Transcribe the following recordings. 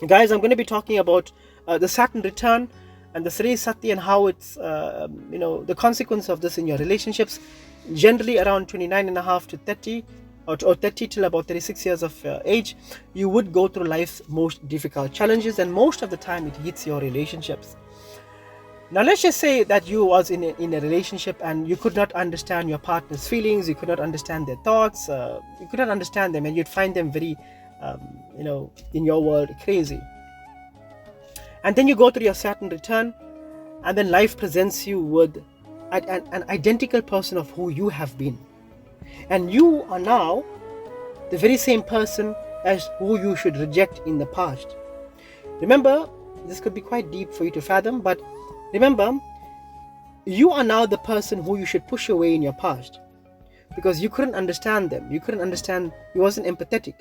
Guys, I'm going to be talking about the Saturn return and the Sri Sati, and how it's the consequence of this in your relationships. Generally around 29 and a half to 30, or 30 till about 36 years of age, you would go through life's most difficult challenges, and most of the time it hits your relationships. Now let's just say that you was in a relationship and you could not understand your partner's feelings, you could not understand their thoughts, you could not understand them, and you'd find them very in your world crazy. And then you go through your Saturn return, and then life presents you with an identical person of who you have been, and you are now the very same person as who you should reject in the past. Remember, this could be quite deep for you to fathom, but remember, you are now the person who you should push away in your past, because you couldn't understand them, you couldn't understand, you wasn't empathetic.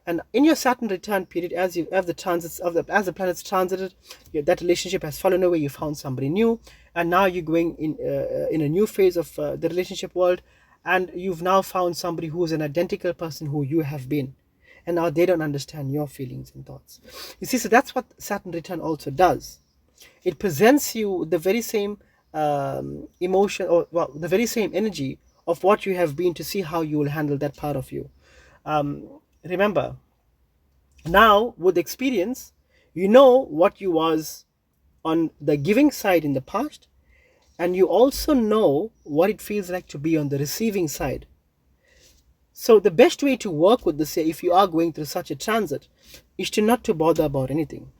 And in your Saturn return period, as the planets transited, that relationship has fallen away. You found somebody new, and now you're going in a new phase of the relationship world, and you've now found somebody who is an identical person who you have been, and now they don't understand your feelings and thoughts. You see, so that's what Saturn return also does. It presents you the very same emotion, or well, the very same energy of what you have been, to see how you will handle that part of you. Remember, now with experience, you know what you was on the giving side in the past, and you also know what it feels like to be on the receiving side. So the best way to work with this, if you are going through such a transit, is to not to bother about anything.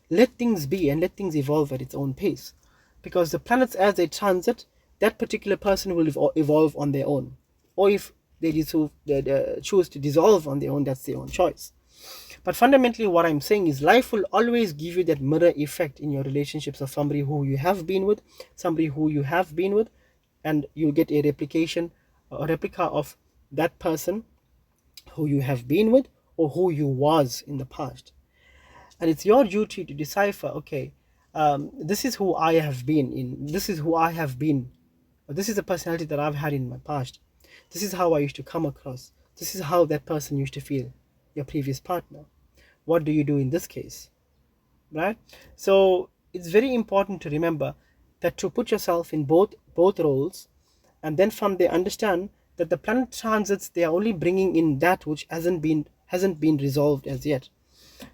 Let things be and let things evolve at its own pace, because the planets, as they transit, that particular person will evolve on their own, or if they choose to dissolve on their own, that's their own choice. But fundamentally, what I'm saying is, life will always give you that mirror effect in your relationships of somebody who you have been with, and you'll get a replica of that person who you have been with, or who you was in the past. And it's your duty to decipher, okay, this is who I have been in, this is who I have been, or this is the personality that I've had in my past, this is how I used to come across, this is how that person used to feel, your previous partner. What do you do in this case, right? So it's very important to remember that, to put yourself in both roles, and then from there understand that the planet transits, they are only bringing in that which hasn't been resolved as yet.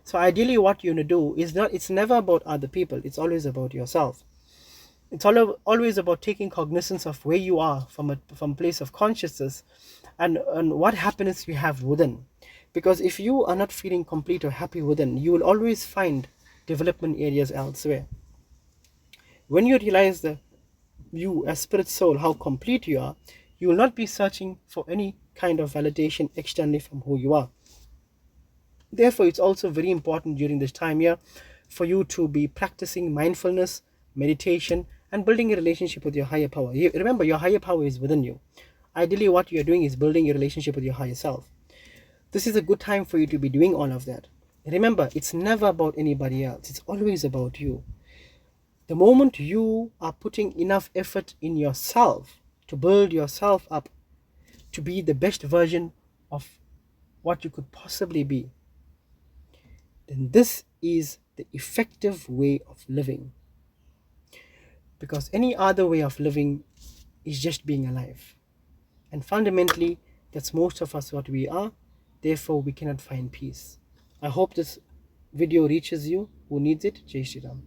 So ideally, what you want to do is not, it's never about other people, it's always about yourself. It's always about taking cognizance of where you are from a place of consciousness, and what happiness you have within. Because if you are not feeling complete or happy within, you will always find development areas elsewhere. When you realize that you as spirit soul, how complete you are, you will not be searching for any kind of validation externally from who you are. Therefore, it's also very important during this time here for you to be practicing mindfulness, meditation, and building a relationship with your higher power. Remember, your higher power is within you. Ideally, what you're doing is building a relationship with your higher self. This is a good time for you to be doing all of that. Remember, it's never about anybody else, it's always about you. The moment you are putting enough effort in yourself to build yourself up to be the best version of what you could possibly be, then this is the effective way of living. Because any other way of living is just being alive. And fundamentally, that's most of us what we are. Therefore, we cannot find peace. I hope this video reaches you who needs it. Jai Shri Ram.